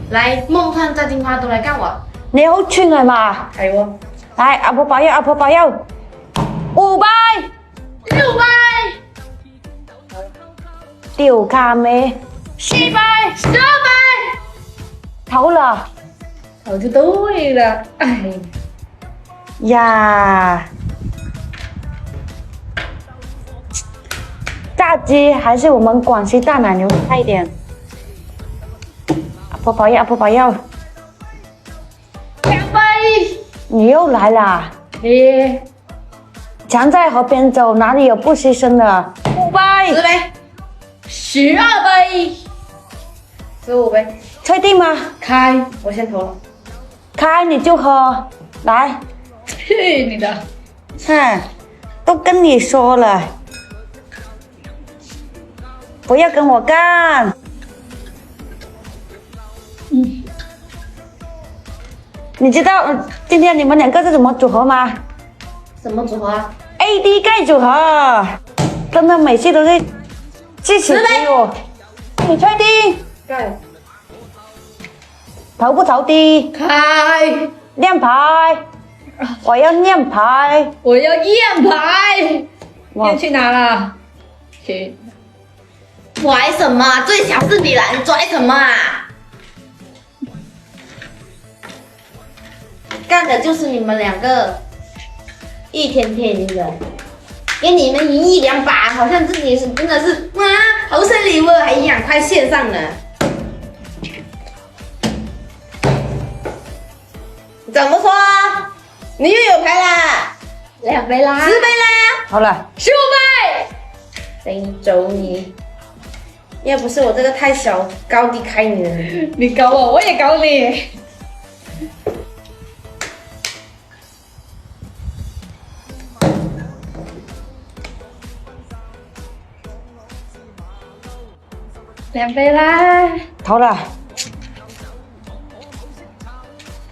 来，梦幻炸金花都来干我。你好串係嘛？係喎，來，阿婆保佑，阿婆保佑，500， 600，掉卡咩700，1200，投了投就對了。哎，呀，炸鸡还是我们广西大奶牛菜一点。阿婆保佑，阿婆保佑， 200，你又来啦！你墙在河边走，哪里有不牺牲的？500， 10杯，12杯，15杯，确定吗？开，我先投了。开你就喝，来，去你的！哼，都跟你说了，不要跟我干。你知道今天你们两个是怎么组合吗什么组合啊？ ？AD 盖组合，真的每次都是支持给我。你确定？盖，投不投的？开，亮牌，我要亮牌。我要验牌。哇验去哪了？去。拽什么？最小是你了，你拽什么啊？干的就是你们两个，一天天的，给你们赢1、2把，好像自己是真的是哇，好生礼物还一样，快线上了。怎么说？你又有牌啦？2杯啦，10杯啦，好了， 15杯。谁走你？要不是我这个太小，高低开你了。你搞我，我也搞你。2杯啦！投了。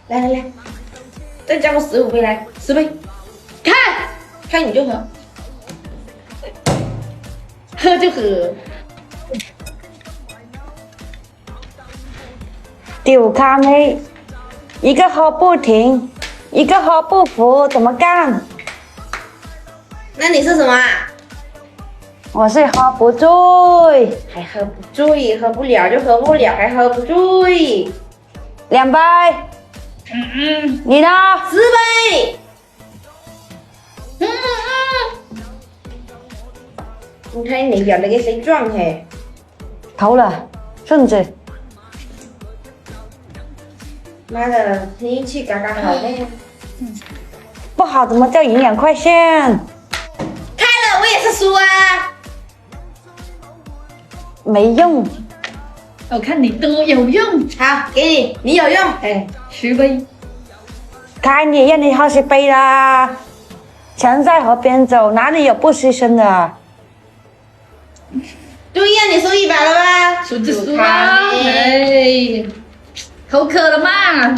来，再加我15杯来，10杯，开你就喝，喝就喝。丢咖妹，一个喝不停，一个喝不服，怎么干？那你是什么啊？我是喝不醉。还喝不醉，喝不了就喝不了，还喝不醉。 2杯，你呢？ 10杯。你看你表的给谁撞嘿？投了，顺子。妈的，运气刚刚好嘞。不好，怎么叫营养快线？开了，我也是输啊。没用。我看你多有用。好，给你，你有用。哎，10杯。开你让你喝10杯啦。墙在河边走，哪里有不牺牲的？对呀，你输100了吧？输就输啊。哎，口渴了嘛。